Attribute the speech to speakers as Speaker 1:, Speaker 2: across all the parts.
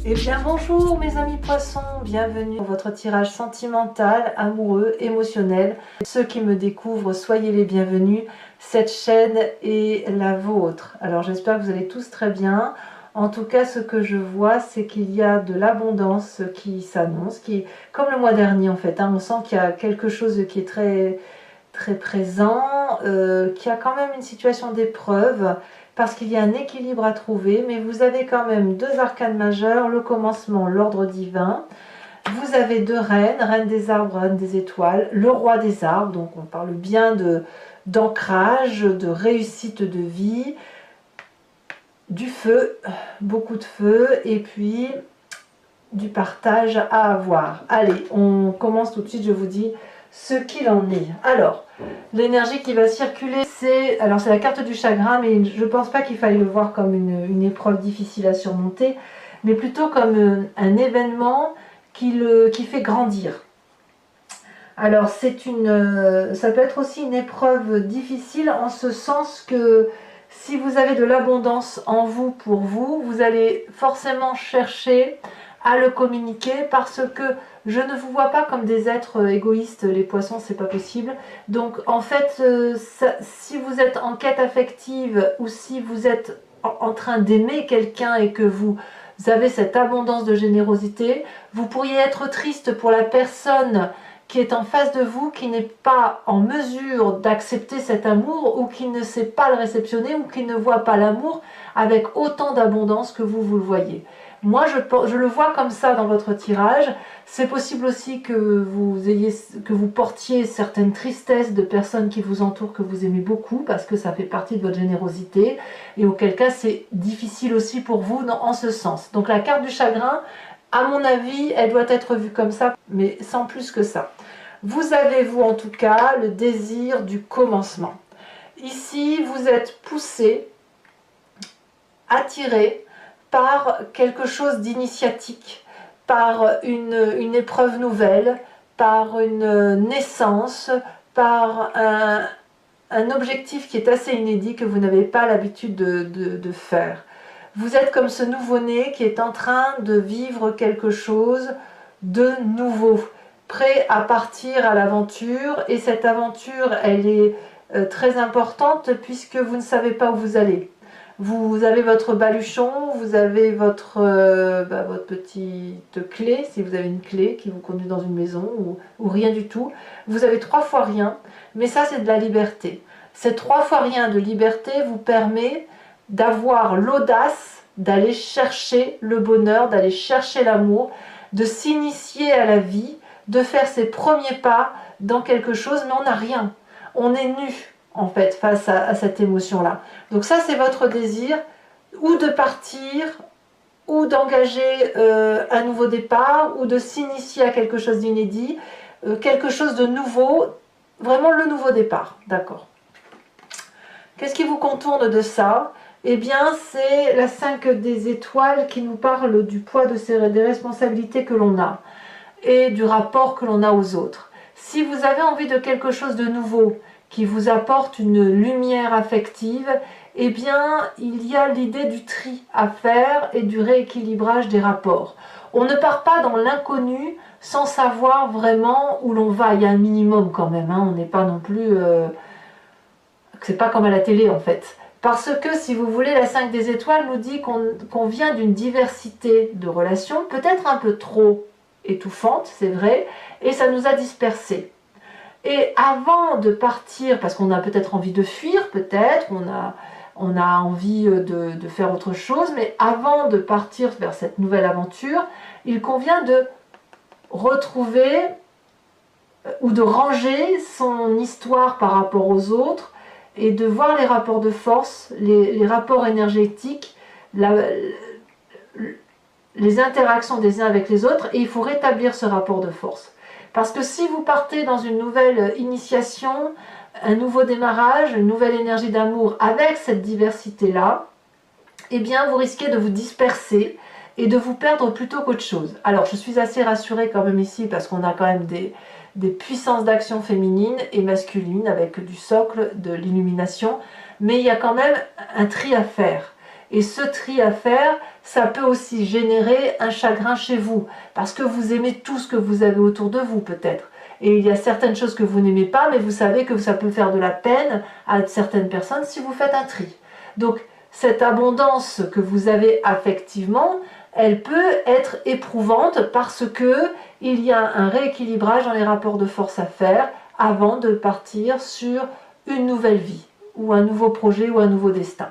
Speaker 1: Eh bien bonjour mes amis poissons, bienvenue dans votre tirage sentimental, amoureux, émotionnel. Ceux qui me découvrent, soyez les bienvenus, cette chaîne est la vôtre. Alors j'espère que vous allez tous très bien. En tout cas ce que je vois c'est qu'il y a de l'abondance qui s'annonce, comme le mois dernier en fait, on sent qu'il y a quelque chose qui est très présent, qu'il y a quand même une situation d'épreuve, parce qu'il y a un équilibre à trouver, mais vous avez quand même deux arcanes majeures, le commencement, l'ordre divin. Vous avez deux reines, reine des arbres, reine des étoiles, le roi des arbres, donc on parle bien d'ancrage, de réussite de vie, du feu, beaucoup de feu, et puis du partage à avoir. Allez, on commence tout de suite, je vous dis ce qu'il en est. Alors, l'énergie qui va circuler, c'est la carte du chagrin, mais je ne pense pas qu'il faille le voir comme une épreuve difficile à surmonter, mais plutôt comme un événement qui fait grandir. Alors, ça peut être aussi une épreuve difficile en ce sens que si vous avez de l'abondance en vous pour vous, vous allez forcément chercher à le communiquer, parce que je ne vous vois pas comme des êtres égoïstes, les poissons, c'est pas possible. Donc en fait, si vous êtes en quête affective ou si vous êtes en train d'aimer quelqu'un et que vous avez cette abondance de générosité, vous pourriez être triste pour la personne qui est en face de vous, qui n'est pas en mesure d'accepter cet amour, ou qui ne sait pas le réceptionner, ou qui ne voit pas l'amour avec autant d'abondance que vous le voyez. Moi, je le vois comme ça dans votre tirage. C'est possible aussi que vous portiez certaines tristesses de personnes qui vous entourent, que vous aimez beaucoup, parce que ça fait partie de votre générosité, et auquel cas c'est difficile aussi pour vous en ce sens. Donc la carte du chagrin, à mon avis, elle doit être vue comme ça, mais sans plus que ça. Vous avez, vous en tout cas, le désir du commencement. Ici, vous êtes poussé, attiré par quelque chose d'initiatique, par une épreuve nouvelle, par une naissance, par un objectif qui est assez inédit, que vous n'avez pas l'habitude de faire. Vous êtes comme ce nouveau-né qui est en train de vivre quelque chose de nouveau, prêt à partir à l'aventure, et cette aventure, elle est très importante puisque vous ne savez pas où vous allez. Vous avez votre baluchon, vous avez votre petite clé, si vous avez une clé qui vous conduit dans une maison, ou rien du tout. Vous avez 3 fois rien, mais ça c'est de la liberté. Ces 3 fois rien de liberté vous permet d'avoir l'audace d'aller chercher le bonheur, d'aller chercher l'amour, de s'initier à la vie, de faire ses premiers pas dans quelque chose, mais on n'a rien. On est nu en fait face à cette émotion-là. Donc ça c'est votre désir, ou de partir, ou d'engager un nouveau départ, ou de s'initier à quelque chose d'inédit, quelque chose de nouveau, vraiment le nouveau départ, d'accord. Qu'est-ce qui vous contourne de ça? Eh bien, c'est la 5 des étoiles qui nous parle du poids des responsabilités que l'on a et du rapport que l'on a aux autres. Si vous avez envie de quelque chose de nouveau qui vous apporte une lumière affective, eh bien, il y a l'idée du tri à faire et du rééquilibrage des rapports. On ne part pas dans l'inconnu sans savoir vraiment où l'on va. Il y a un minimum quand même, on n'est pas non plus... c'est pas comme à la télé en fait. Parce que, si vous voulez, la 5 des étoiles nous dit qu'on vient d'une diversité de relations, peut-être un peu trop étouffante, c'est vrai, et ça nous a dispersés. Et avant de partir, parce qu'on a peut-être envie de fuir, peut-être, on a envie de faire autre chose, mais avant de partir vers cette nouvelle aventure, il convient de retrouver ou de ranger son histoire par rapport aux autres, et de voir les rapports de force, les rapports énergétiques, les interactions des uns avec les autres, et il faut rétablir ce rapport de force. Parce que si vous partez dans une nouvelle initiation, un nouveau démarrage, une nouvelle énergie d'amour avec cette diversité-là, eh bien vous risquez de vous disperser et de vous perdre plutôt qu'autre chose. Alors je suis assez rassurée quand même ici, parce qu'on a quand même des puissances d'action féminines et masculines avec du socle, de l'illumination, mais il y a quand même un tri à faire. Et ce tri à faire, ça peut aussi générer un chagrin chez vous, parce que vous aimez tout ce que vous avez autour de vous peut-être. Et il y a certaines choses que vous n'aimez pas, mais vous savez que ça peut faire de la peine à certaines personnes si vous faites un tri. Donc cette abondance que vous avez affectivement, elle peut être éprouvante parce que il y a un rééquilibrage dans les rapports de force à faire avant de partir sur une nouvelle vie, ou un nouveau projet, ou un nouveau destin.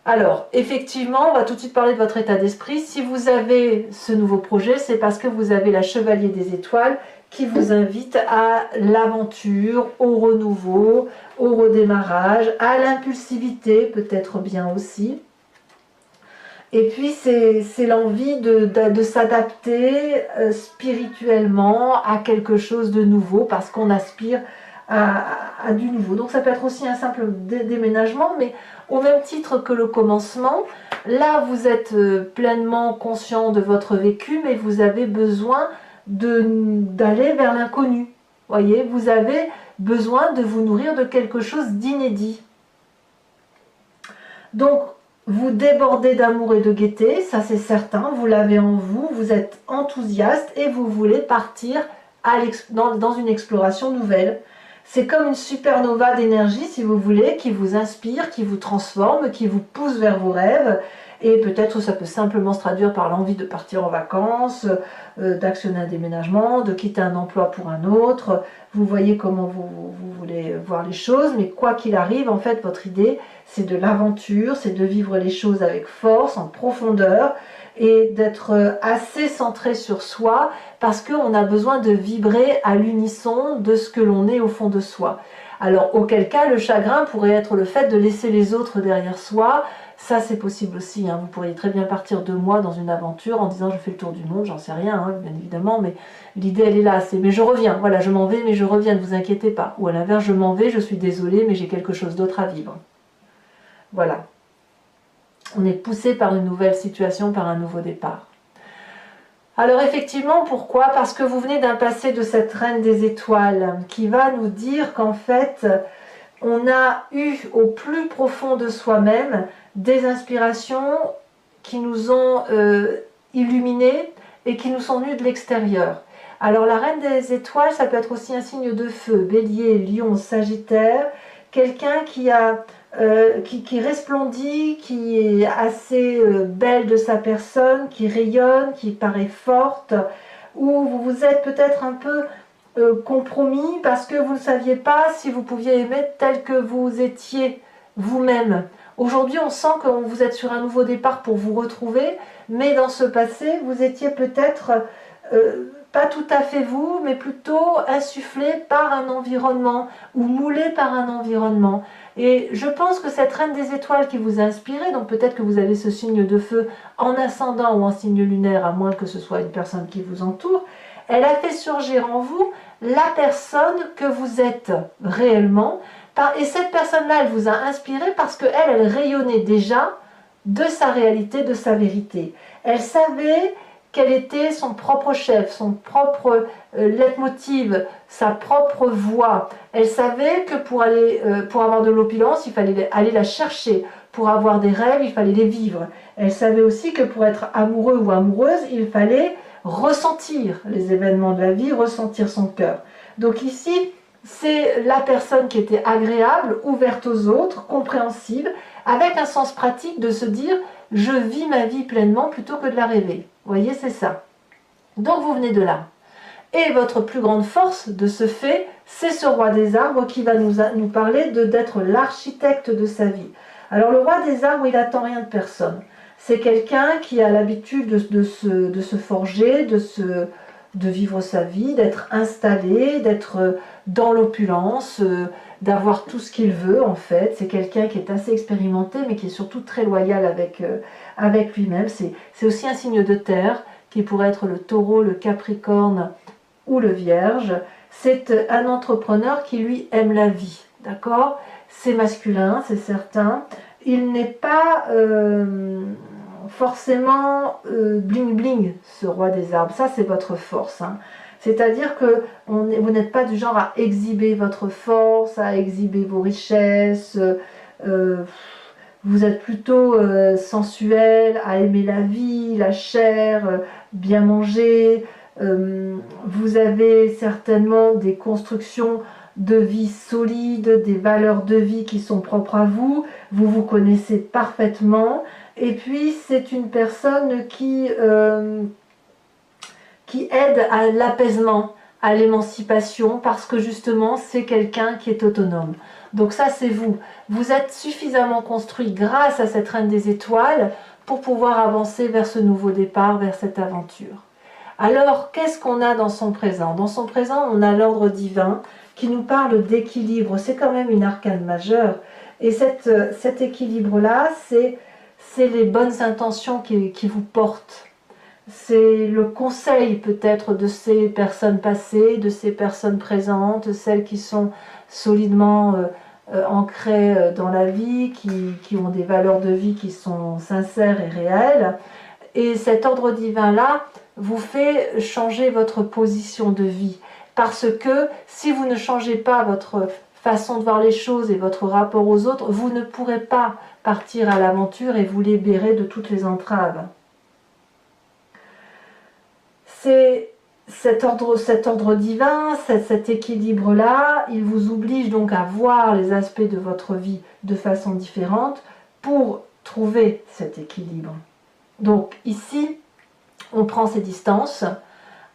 Speaker 1: Alors, effectivement, on va tout de suite parler de votre état d'esprit. Si vous avez ce nouveau projet, c'est parce que vous avez la Chevalier des Étoiles qui vous invite à l'aventure, au renouveau, au redémarrage, à l'impulsivité, peut-être bien aussi. Et puis, c'est l'envie de s'adapter spirituellement à quelque chose de nouveau, parce qu'on aspire à du nouveau. Donc ça peut être aussi un simple déménagement, mais au même titre que le commencement, là vous êtes pleinement conscient de votre vécu, mais vous avez besoin d'aller vers l'inconnu. Voyez, vous avez besoin de vous nourrir de quelque chose d'inédit. Donc vous débordez d'amour et de gaieté, ça c'est certain, vous l'avez en vous, vous êtes enthousiaste et vous voulez partir dans une exploration nouvelle. C'est comme une supernova d'énergie, si vous voulez, qui vous inspire, qui vous transforme, qui vous pousse vers vos rêves. Et peut-être ça peut simplement se traduire par l'envie de partir en vacances, d'actionner un déménagement, de quitter un emploi pour un autre. Vous voyez comment vous voulez voir les choses, mais quoi qu'il arrive, en fait, votre idée, c'est de l'aventure, c'est de vivre les choses avec force, en profondeur, et d'être assez centré sur soi, parce qu'on a besoin de vibrer à l'unisson de ce que l'on est au fond de soi. Alors, auquel cas, le chagrin pourrait être le fait de laisser les autres derrière soi. Ça, c'est possible aussi, hein. Vous pourriez très bien partir 2 mois dans une aventure en disant « je fais le tour du monde », j'en sais rien, hein, bien évidemment, mais l'idée, elle est là, c'est « mais je reviens, voilà, je m'en vais, mais je reviens, ne vous inquiétez pas ». Ou à l'inverse, « je m'en vais, je suis désolée, mais j'ai quelque chose d'autre à vivre ». Voilà. On est poussé par une nouvelle situation, par un nouveau départ. Alors effectivement, pourquoi? Parce que vous venez d'un passé de cette reine des étoiles qui va nous dire qu'en fait, on a eu au plus profond de soi-même des inspirations qui nous ont illuminés et qui nous sont venues de l'extérieur. Alors la reine des étoiles, ça peut être aussi un signe de feu, bélier, lion, sagittaire, quelqu'un qui resplendit, qui est assez belle de sa personne, qui rayonne, qui paraît forte, où vous vous êtes peut-être un peu compromis parce que vous ne saviez pas si vous pouviez aimer tel que vous étiez vous-même. Aujourd'hui, on sent que vous êtes sur un nouveau départ pour vous retrouver, mais dans ce passé, vous étiez peut-être pas tout à fait vous, mais plutôt insufflé par un environnement ou moulé par un environnement. Et je pense que cette reine des étoiles qui vous a inspiré, donc peut-être que vous avez ce signe de feu en ascendant ou en signe lunaire, à moins que ce soit une personne qui vous entoure, elle a fait surgir en vous la personne que vous êtes réellement. Et cette personne-là, elle vous a inspiré parce qu'elle rayonnait déjà de sa réalité, de sa vérité. Elle savait quel était son propre chef, son propre leitmotiv, sa propre voix. Elle savait que pour avoir de l'opulence, il fallait aller la chercher. Pour avoir des rêves, il fallait les vivre. Elle savait aussi que pour être amoureux ou amoureuse, il fallait ressentir les événements de la vie, ressentir son cœur. Donc ici, c'est la personne qui était agréable, ouverte aux autres, compréhensible, avec un sens pratique de se dire « je vis ma vie pleinement plutôt que de la rêver ». Vous voyez, c'est ça. Donc vous venez de là. Et votre plus grande force de ce fait, c'est ce roi des arbres qui va nous parler d'être l'architecte de sa vie. Alors le roi des arbres, il n'attend rien de personne. C'est quelqu'un qui a l'habitude de se forger, de vivre sa vie, d'être installé, d'être dans l'opulence, d'avoir tout ce qu'il veut en fait. C'est quelqu'un qui est assez expérimenté mais qui est surtout très loyal avec lui-même. C'est aussi un signe de terre qui pourrait être le taureau, le capricorne ou le vierge. C'est un entrepreneur qui lui aime la vie, d'accord? C'est masculin, c'est certain. Il n'est pas forcément bling bling, ce roi des arbres. Ça, c'est votre force, hein. C'est-à-dire que vous n'êtes pas du genre à exhiber votre force, à exhiber vos richesses, Vous êtes plutôt sensuel, à aimer la vie, la chair, bien manger. Vous avez certainement des constructions de vie solides, des valeurs de vie qui sont propres à vous. Vous vous connaissez parfaitement. Et puis, c'est une personne qui aide à l'apaisement, à l'émancipation, parce que justement, c'est quelqu'un qui est autonome. Donc ça, c'est vous. Vous êtes suffisamment construit grâce à cette reine des étoiles pour pouvoir avancer vers ce nouveau départ, vers cette aventure. Alors, qu'est-ce qu'on a dans son présent? Dans son présent, on a l'ordre divin qui nous parle d'équilibre. C'est quand même une arcane majeure. Et cet équilibre-là, c'est les bonnes intentions qui vous portent. C'est le conseil peut-être de ces personnes passées, de ces personnes présentes, celles qui sont solidement ancrées dans la vie, qui ont des valeurs de vie qui sont sincères et réelles. Et cet ordre divin-là vous fait changer votre position de vie. Parce que si vous ne changez pas votre façon de voir les choses et votre rapport aux autres, vous ne pourrez pas partir à l'aventure et vous libérer de toutes les entraves. C'est cet ordre divin, cet équilibre-là, il vous oblige donc à voir les aspects de votre vie de façon différente pour trouver cet équilibre. Donc ici, on prend ses distances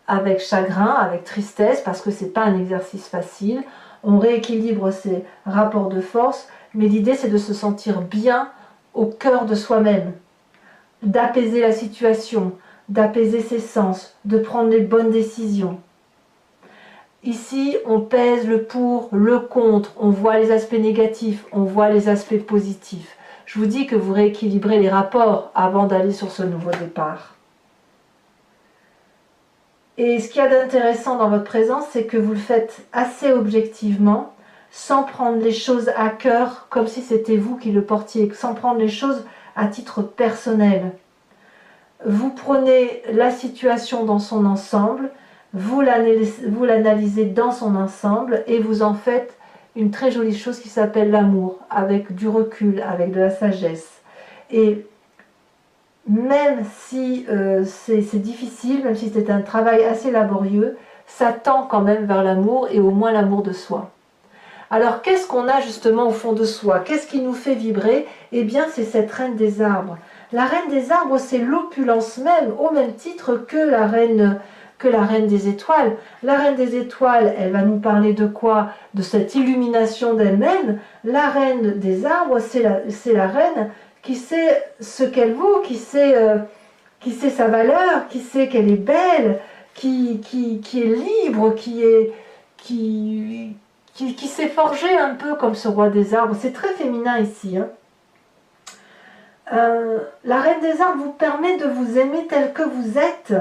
Speaker 1: avec chagrin, avec tristesse, parce que ce n'est pas un exercice facile. On rééquilibre ses rapports de force, mais l'idée c'est de se sentir bien au cœur de soi-même, d'apaiser la situation, d'apaiser ses sens, de prendre les bonnes décisions. Ici, on pèse le pour, le contre, on voit les aspects négatifs, on voit les aspects positifs. Je vous dis que vous rééquilibrez les rapports avant d'aller sur ce nouveau départ. Et ce qu'il y a d'intéressant dans votre présence, c'est que vous le faites assez objectivement, sans prendre les choses à cœur, comme si c'était vous qui le portiez, sans prendre les choses à titre personnel. Vous prenez la situation dans son ensemble, vous l'analysez dans son ensemble et vous en faites une très jolie chose qui s'appelle l'amour, avec du recul, avec de la sagesse. Et même si c'est difficile, même si c'est un travail assez laborieux, ça tend quand même vers l'amour et au moins l'amour de soi. Alors qu'est-ce qu'on a justement au fond de soi? Qu'est-ce qui nous fait vibrer? Eh bien c'est cette reine des arbres. La reine des arbres, c'est l'opulence même, au même titre que la reine des étoiles. La reine des étoiles, elle va nous parler de quoi? De cette illumination d'elle-même. La reine des arbres, c'est la reine qui sait ce qu'elle vaut, qui sait sa valeur, qui sait qu'elle est belle, qui est libre, qui s'est forgé un peu comme ce roi des arbres. C'est très féminin ici, hein. La reine des arbres vous permet de vous aimer tel que vous êtes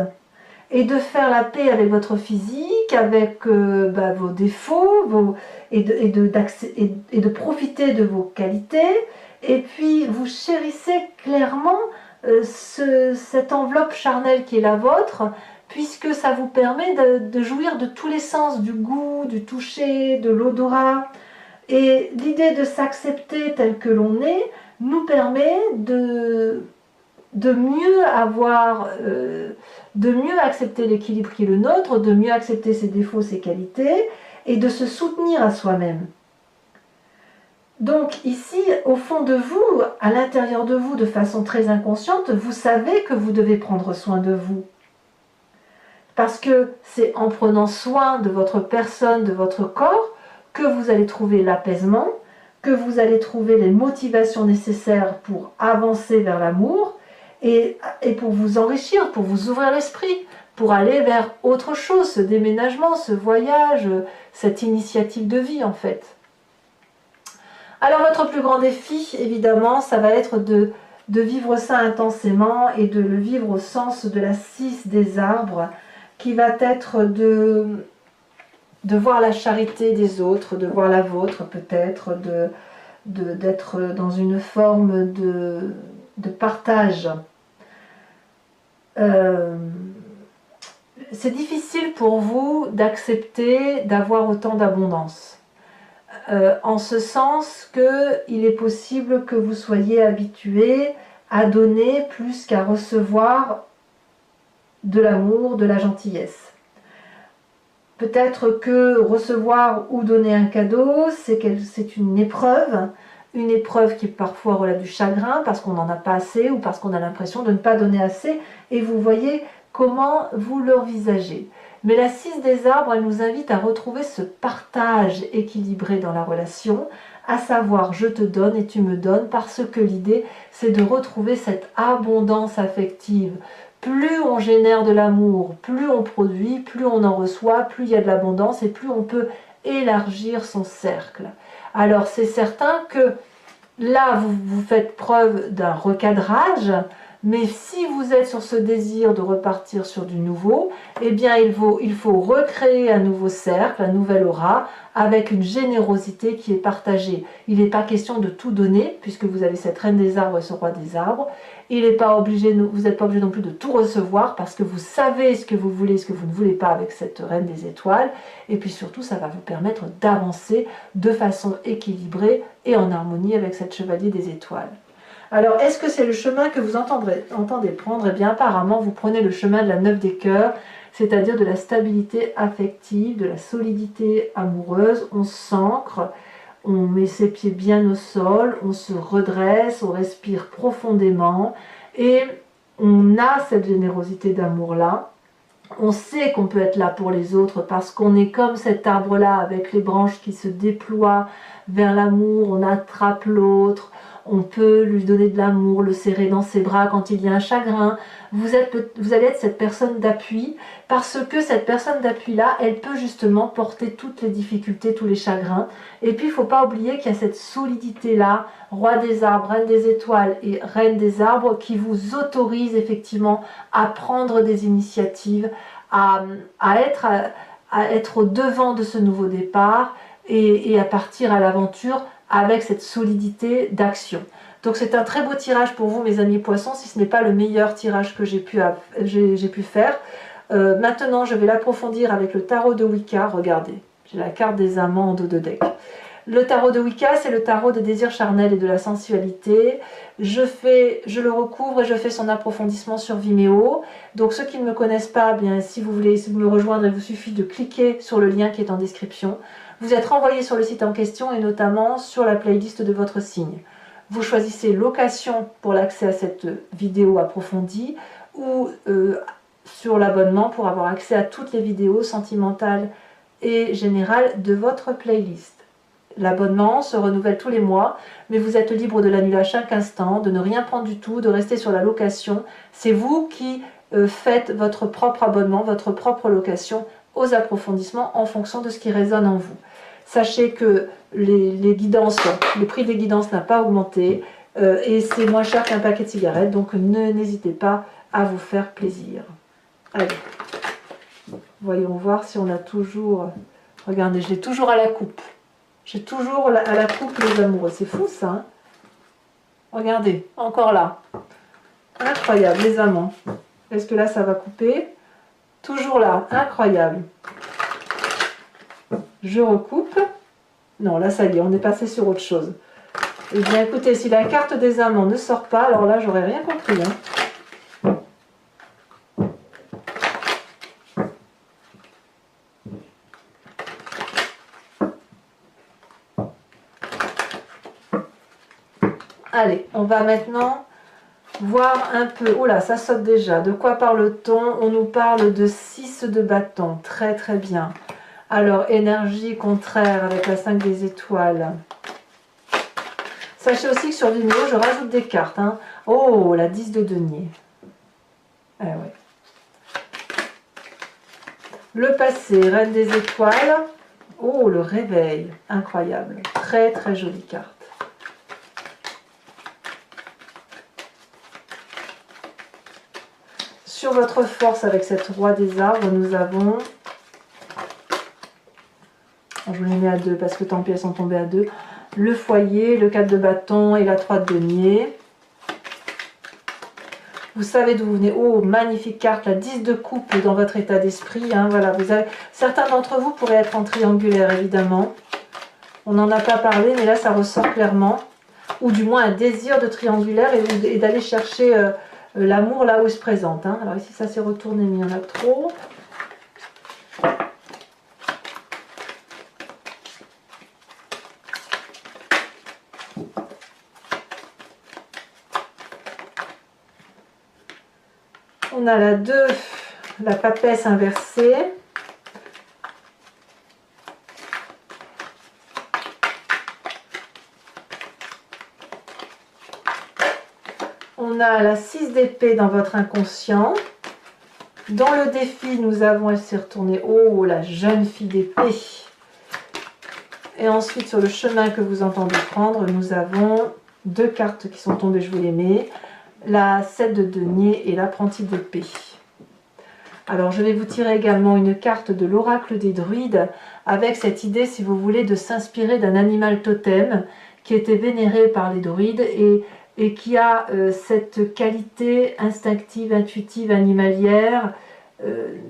Speaker 1: et de faire la paix avec votre physique, avec vos défauts et de profiter de vos qualités. Et puis vous chérissez clairement cette enveloppe charnelle qui est la vôtre, puisque ça vous permet de jouir de tous les sens, du goût, du toucher, de l'odorat. Et l'idée de s'accepter tel que l'on est nous permet de mieux accepter l'équilibre qui est le nôtre, de mieux accepter ses défauts, ses qualités, et de se soutenir à soi-même. Donc ici, au fond de vous, à l'intérieur de vous, de façon très inconsciente, vous savez que vous devez prendre soin de vous. Parce que c'est en prenant soin de votre personne, de votre corps, que vous allez trouver l'apaisement, que vous allez trouver les motivations nécessaires pour avancer vers l'amour et pour vous enrichir, pour vous ouvrir l'esprit, pour aller vers autre chose, ce déménagement, ce voyage, cette initiative de vie en fait. Alors votre plus grand défi, évidemment, ça va être de vivre ça intensément et de le vivre au sens de la 6 des arbres, qui va être de voir la charité des autres, de voir la vôtre peut-être, d'être dans une forme de partage. C'est difficile pour vous d'accepter d'avoir autant d'abondance. en ce sens qu'il est possible que vous soyez habitué à donner plus qu'à recevoir de l'amour, de la gentillesse. Peut-être que recevoir ou donner un cadeau, c'est une épreuve qui parfois relève du chagrin parce qu'on n'en a pas assez ou parce qu'on a l'impression de ne pas donner assez, et vous voyez comment vous l'envisagez. Mais la 6 des arbres, elle nous invite à retrouver ce partage équilibré dans la relation, à savoir je te donne et tu me donnes, parce que l'idée c'est de retrouver cette abondance affective. Plus on génère de l'amour, plus on produit, plus on en reçoit, plus il y a de l'abondance et plus on peut élargir son cercle. Alors c'est certain que là vous faites preuve d'un recadrage, mais si vous êtes sur ce désir de repartir sur du nouveau, eh bien il faut recréer un nouveau cercle, un nouvel aura, avec une générosité qui est partagée. Il n'est pas question de tout donner, puisque vous avez cette reine des arbres et ce roi des arbres. Vous n'êtes pas obligé non plus de tout recevoir, parce que vous savez ce que vous voulez, ce que vous ne voulez pas avec cette reine des étoiles. Et puis surtout, ça va vous permettre d'avancer de façon équilibrée et en harmonie avec cette chevalier des étoiles. Alors, est-ce que c'est le chemin que vous entendez prendre? Eh bien, apparemment, vous prenez le chemin de la 9 des cœurs, c'est-à-dire de la stabilité affective, de la solidité amoureuse. On s'ancre, on met ses pieds bien au sol, on se redresse, on respire profondément et on a cette générosité d'amour-là. On sait qu'on peut être là pour les autres parce qu'on est comme cet arbre-là avec les branches qui se déploient vers l'amour, on attrape l'autre. On peut lui donner de l'amour, le serrer dans ses bras quand il y a un chagrin. Vous allez être cette personne d'appui, parce que cette personne d'appui-là, elle peut justement porter toutes les difficultés, tous les chagrins. Et puis, il ne faut pas oublier qu'il y a cette solidité-là, roi des arbres, reine des étoiles et reine des arbres, qui vous autorise effectivement à prendre des initiatives, à être au devant de ce nouveau départ et à partir à l'aventure avec cette solidité d'action. Donc c'est un très beau tirage pour vous, mes amis poissons, si ce n'est pas le meilleur tirage que j'ai pu faire. Maintenant, je vais l'approfondir avec le tarot de Wicca. Regardez, j'ai la carte des amants en dos de deck. Le tarot de Wicca, c'est le tarot des désirs charnels et de la sensualité. Je le recouvre et je fais son approfondissement sur Vimeo. Donc ceux qui ne me connaissent pas, bien, si vous voulez me rejoindre, il vous suffit de cliquer sur le lien qui est en description. Vous êtes renvoyé sur le site en question et notamment sur la playlist de votre signe. Vous choisissez location pour l'accès à cette vidéo approfondie ou sur l'abonnement pour avoir accès à toutes les vidéos sentimentales et générales de votre playlist. L'abonnement se renouvelle tous les mois, mais vous êtes libre de l'annuler à chaque instant, de ne rien prendre du tout, de rester sur la location. C'est vous qui faites votre propre abonnement, votre propre location aux approfondissements en fonction de ce qui résonne en vous. Sachez que le prix des guidances n'a pas augmenté et c'est moins cher qu'un paquet de cigarettes, donc n'hésitez pas à vous faire plaisir. Allez, voyons voir si on a toujours... Regardez, je l'ai toujours à la coupe. J'ai toujours à la coupe les amoureux. C'est fou ça, hein? Regardez, encore là. Incroyable, les amants. Est-ce que là, ça va couper? Toujours là, incroyable. Je recoupe. Non, là, ça y est, on est passé sur autre chose. Eh bien, écoutez, si la carte des amants ne sort pas, alors là, j'aurais rien compris, hein. Allez, on va maintenant voir un peu... Oh là, ça saute déjà. De quoi parle-t-on? On nous parle de 6 de bâton. Très très bien. Alors, énergie contraire avec la 5 des étoiles. Sachez aussi que sur Vimeo, je rajoute des cartes, hein. Oh, la 10 de denier. Ah ouais. Le passé, reine des étoiles. Oh, le réveil. Incroyable. Très très jolie carte. Sur votre force avec cette roi des arbres, nous avons... Je vous les mets à 2 parce que tant pis, elles sont tombées à 2. Le foyer, le 4 de bâton et la 3 de denier. Vous savez d'où vous venez. Oh, magnifique carte, la 10 de coupe dans votre état d'esprit. Hein, voilà, certains d'entre vous pourraient être en triangulaire, évidemment. On n'en a pas parlé, mais là ça ressort clairement. Ou du moins un désir de triangulaire et d'aller chercher l'amour là où il se présente. Hein. Alors ici ça s'est retourné, mais il y en a trop. On a la 2, la papesse inversée. On a la 6 d'épée dans votre inconscient. Dans le défi, nous avons, elle s'est retournée, oh, la jeune fille d'épée. Et ensuite, sur le chemin que vous entendez prendre, nous avons 2 cartes qui sont tombées, je vous les mets. La 7 de denier et l'apprenti d'épée. Alors, je vais vous tirer également une carte de l'oracle des druides avec cette idée, si vous voulez, de s'inspirer d'un animal totem qui était vénéré par les druides et qui a cette qualité instinctive, intuitive, animalière,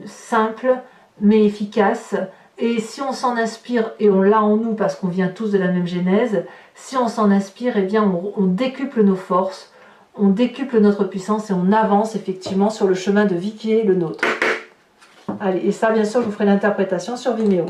Speaker 1: simple mais efficace. Et si on s'en inspire, et on l'a en nous parce qu'on vient tous de la même genèse, si on s'en inspire, eh bien on décuple nos forces, on décuple notre puissance et on avance effectivement sur le chemin de vie qui est le nôtre. Allez, et ça bien sûr je vous ferai l'interprétation sur Vimeo.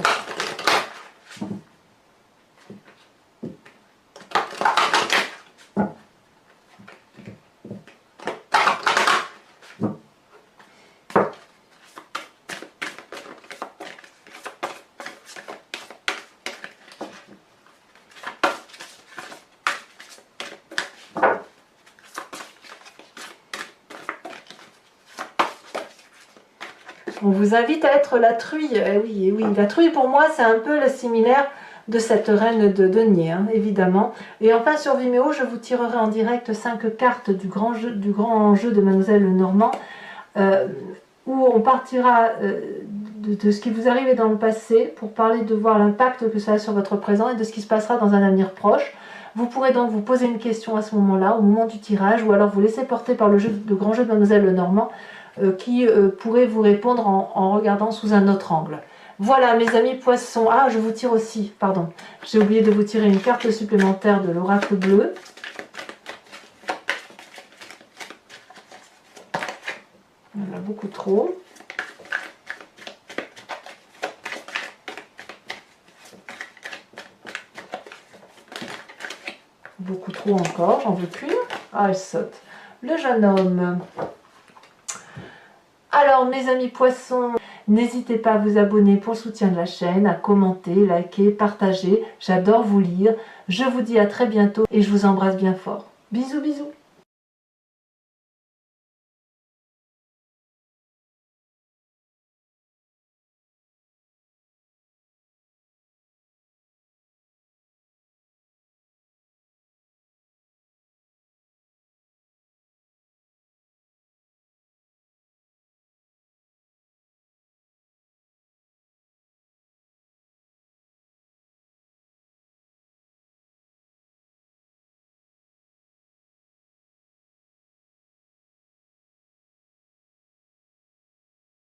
Speaker 1: On vous invite à être la truie. Oui, oui, la truie pour moi c'est un peu le similaire de cette reine de denier, hein, évidemment. Et enfin sur Vimeo, je vous tirerai en direct 5 cartes du grand jeu de Mademoiselle Lenormand, où on partira de ce qui vous arrivait dans le passé pour parler de voir l'impact que ça a sur votre présent et de ce qui se passera dans un avenir proche. Vous pourrez donc vous poser une question à ce moment-là, au moment du tirage, ou alors vous laisser porter par le grand jeu de Mademoiselle Lenormand, qui pourrait vous répondre en regardant sous un autre angle. Voilà mes amis poissons. Ah, je vous tire aussi, pardon. J'ai oublié de vous tirer une carte supplémentaire de l'oracle bleu. Il y en a beaucoup trop. Beaucoup trop encore, j'en veux plus. Ah, elle saute. Le jeune homme. Alors mes amis poissons, n'hésitez pas à vous abonner pour le soutien de la chaîne, à commenter, liker, partager. J'adore vous lire. Je vous dis à très bientôt et je vous embrasse bien fort. Bisous, bisous.